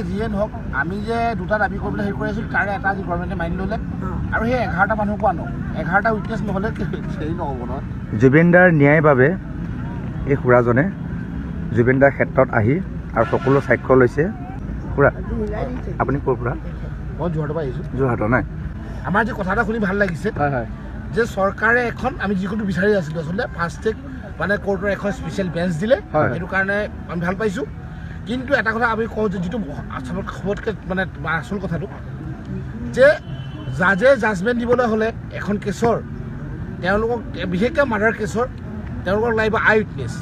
যিয়ে নহওক আমি যে দুটা দাবী কৰিবলৈ হেৰি কৰি আছিলোঁ তাৰে এটা আজি গভৰ্ণমেণ্টে মানি ল'লে আৰু সেই 11টা মানুহ কোৱা ন 11টা উইটনেছ নহ'লে হেৰি নহ'ব নহয়। জুবিন দাৰ ন্যায়ৰ বাবে এই খুৰাজনে জুবিন দাৰ ক্ষেত্ৰত আহি আৰু সকলো সাক্ষ্য লৈছে। খুৰা আপুনি ক'ৰ পৰা? মই যোৰহাটৰ পৰা আহিছোঁ। যোৰহাটৰ নাই আমাৰ যে কথা এটা শুনি ভাল লাগিছে যে চৰকাৰে এখন আমি যিকোনো বিচাৰি আছিলোঁ আচলতে ফাৰ্ষ্ট ট্ৰেক মানে কোৰ্টৰ এখন স্পেচিয়েল বেঞ্চ দিলে, সেইটো কাৰণে আমি ভাল পাইছোঁ। কিন্তু এটা কথা আমি কওঁ যে যিটো সবতকৈ মানে আচল কথাটো যে জাজে জাজমেণ্ট দিবলৈ হ'লে এখন কেছৰ তেওঁলোকক বিশেষকৈ মাৰ্ডাৰ কেছৰ তেওঁলোকক লাগিব আই উইটনেছ,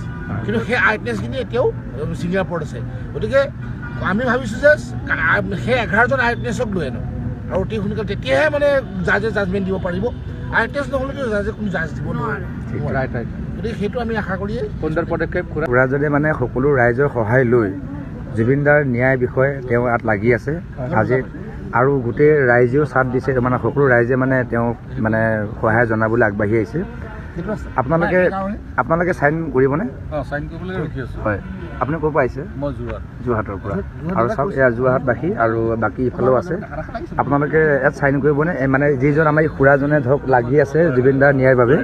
কিন্তু সেই আই উইটনেছখিনি এতিয়াও ছিংগাপুৰত আছে। গতিকে আমি ভাবিছোঁ যে সেই 11জন আই উইটনেছক লৈ আনো আৰু অতি সোনকালে তেতিয়াহে মানে জাজে জাজমেণ্ট দিব পাৰিব। আই উইটনেছ নহ'লেতো জাজে কোনো জাজ দিব নোৱাৰে। গতিকে সেইটো আমি আশা কৰিয়ে সুন্দৰ পদক্ষেপ খুৰাজনে মানে সকলো ৰাইজৰ সহায় লৈ জুবিন দাৰ ন্যায় বিষয়ে তেওঁ ইয়াত লাগি আছে আজি আৰু গোটেই ৰাইজেও চাথ দিছে, মানে সকলো ৰাইজে মানে তেওঁক মানে সহায় জনাবলৈ আগবাঢ়ি আহিছে। আপোনালোকে চাইন কৰিবনে? চাইন কৰিবলৈ ৰখি আছোঁ। হয়, আপুনি ক'ৰ পৰা আহিছে? মই যোৰহাটৰ পৰা। আৰু চাওক এয়া যোৰহাটবাসী আৰু বাকী ইফালেও আছে। আপোনালোকে ইয়াত চাইন কৰিবনে? মানে যিজন আমাৰ খুৰাজনে ধৰক লাগি আছে জুবিন দাৰ ন্যায়ৰ বাবে,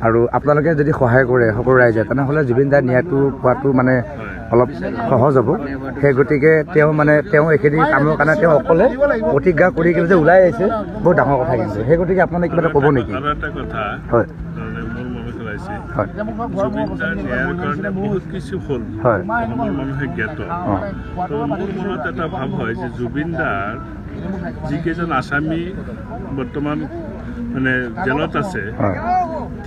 আৰু আপোনালোকে যদি সহায় কৰে সকলো ৰাইজে তেনেহ'লে জুবিন দাৰ ন্যায়টো পোৱাটো মানে অলপ সহজ হ'ব। সেই গতিকে তেওঁ এইখিনি কামৰ কাৰণে তেওঁ অকলে প্ৰতিজ্ঞা কৰি কিনে যে ওলাই আহিছে বহুত ডাঙৰ কথা। কিন্তু সেই গতিকে আপোনালোকে কিবা এটা ক'ব নেকি? হয় বহুত কিছু হ'ল, মানুহে জ্ঞাত। মোৰ মনত এটা ভাৱ হয় যে জুবিন দাৰ যিকেইজন আছামী বৰ্তমান মানে জেলত আছে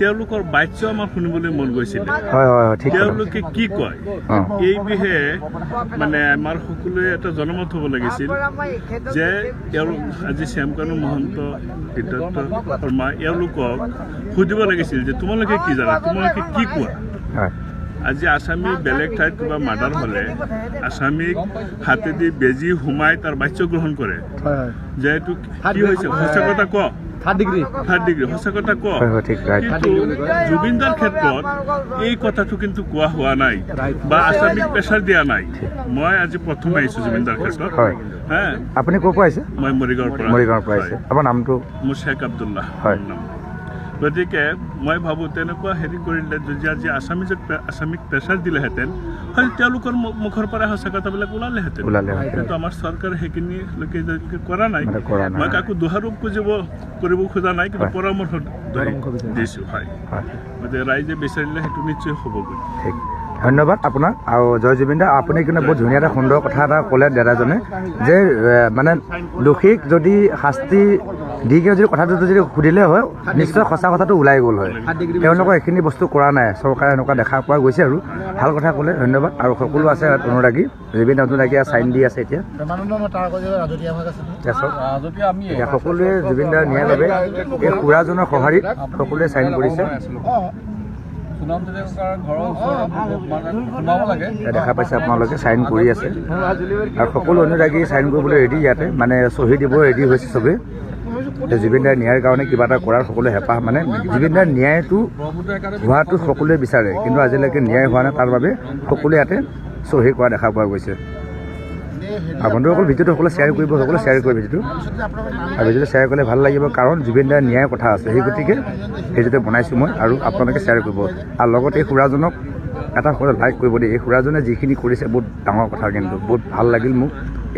তেওঁলোকৰ বাচ্য আমাৰ শুনিবলৈ মন গৈছিলে। তেওঁলোকে কি কয় এই বিষয়ে মানে আমাৰ সকলোৱে এটা জনমত হ'ব লাগিছিল যে আজি শ্যামকানু মহন্ত, সিদ্ধাৰ্থ শৰ্মা এওঁলোকক সুধিব লাগিছিল যে তোমালোকে কি জানা, তোমালোকে কি কোৱা। আজি আছামী বেলেগ ঠাইত কিবা মাৰ্ডাৰ হ'লে আছামীক হাতেদি বেজী সোমাই তাৰ বাচ্য গ্ৰহণ কৰে যে এইটো কি হৈছে, সঁচা কথা ক, থাৰ্ড ডিগ্ৰী সঁচা কথা ক। কিন্তু জুবিনদাৰ ক্ষেত্ৰত এই কথাটো কিন্তু কোৱা হোৱা নাই বা আছামীক প্ৰেছাৰ দিয়া নাই। মই আজি প্ৰথম আহিছোঁ জুবিনদাৰ ক্ষেত্ৰত। আপুনি ক'ৰ পৰা আহিছে? মই মৰিগাঁৱৰ পৰা আহিছোঁ। আপোনাৰ নামটো? মোৰ শ্বেখ আব্দুল্লাহ নাম। গতিকে মই ভাবোঁ তেনেকুৱা হেৰি কৰিলে যদি আজি আছামীক প্ৰেছাৰ দিলেহেঁতেন হয়তো তেওঁলোকৰ মুখৰ পৰা সঁচা কথাবিলাক ওলালেহেঁতেন। কিন্তু আমাৰ চৰকাৰে সেইখিনিলৈকে কৰা নাই। মই কাকো দোষাৰোপ কৰিব খোজা নাই, কিন্তু পৰামৰ্শ দিছোঁ। হয়, গতিকে ৰাইজে বিচাৰিলে সেইটো নিশ্চয় হ'বগৈ। ধন্যবাদ আপোনাক। আৰু জয় জুবিন দা, আপুনি কিন্তু বহুত ধুনীয়া এটা সুন্দৰ কথা এটা ক'লে দাদাজনে যে মানে দোষীক যদি শাস্তি দি কিনে যদি কথাটো যদি সুধিলে হয় নিশ্চয় সঁচা কথাটো ওলাই গ'ল হয়। তেওঁলোকৰ এইখিনি বস্তু কৰা নাই, চৰকাৰে এনেকুৱা দেখা পোৱা গৈছে আৰু ভাল কথা ক'লে। ধন্যবাদ। আৰু সকলো আছে অনুৰাগী, জুবিন অনুৰাগী চাইন দি আছে এতিয়া সকলোৱে জুবিন দাৰ ন্যায়ৰ বাবে এই খুৰাজনৰ সঁহাৰিত সকলোৱে চাইন কৰিছে। দেখা পাইছে আপোনালোকে চাইন কৰি আছে আৰু সকলো অনুৰাগী চাইন কৰিবলৈ ৰেডি। ইয়াতে মানে চহী দিব ৰেডি হৈছে চবেই। জুবিন দাৰ ন্যায়ৰ কাৰণে কিবা এটা কৰাৰ সকলোৱে হেঁপাহ, মানে জুবিন দাৰ ন্যায়টো হোৱাটো সকলোৱে বিচাৰে, কিন্তু আজিলৈকে ন্যায় হোৱা নাই। তাৰ বাবে সকলোৱে ইয়াতে চহী কৰা দেখা পোৱা গৈছে। আৰু বন্ধুসকল ভিডিঅ'টো সকলোৱে শ্বেয়াৰ কৰিব, সকলোৱে শ্বেয়াৰ কৰিব ভিডিঅ'টো, আৰু ভিডিঅ'টো শ্বেয়াৰ কৰিলে ভাল লাগিব কাৰণ জুবিন দাৰ ন্যায়ৰ কথা আছে। সেই গতিকে ভিডিঅ'টো বনাইছোঁ মই, আৰু আপোনালোকে শ্বেয়াৰ কৰিব। আৰু লগতে এই খুৰাজনক এটা লাইক কৰিব দেই। এই খুৰাজনে যিখিনি কৰিছে বহুত ডাঙৰ কথা, কিন্তু বহুত ভাল লাগিল মোক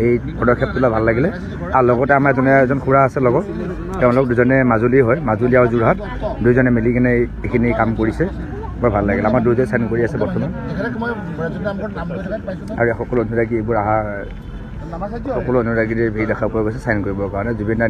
এই পদক্ষেপটো ভাল লাগিলে। আৰু লগতে আমাৰ এজন খুৰা আছে লগত, তেওঁলোক দুজনে মাজুলী হয়, মাজুলী আৰু যোৰহাট দুইজনে মিলি কিনে এইখিনি কাম কৰিছে। বৰ ভাল লাগিল। আমাৰ দুয়োজনে চাইন কৰি আছে বৰ্তমান, আৰু সকলো অনুৰাগী এইবোৰ সকলো অনুৰাগীৰ ভিৰ দেখা পোৱা গৈছে চাইন কৰিবৰ কাৰণে জুবিন দাৰ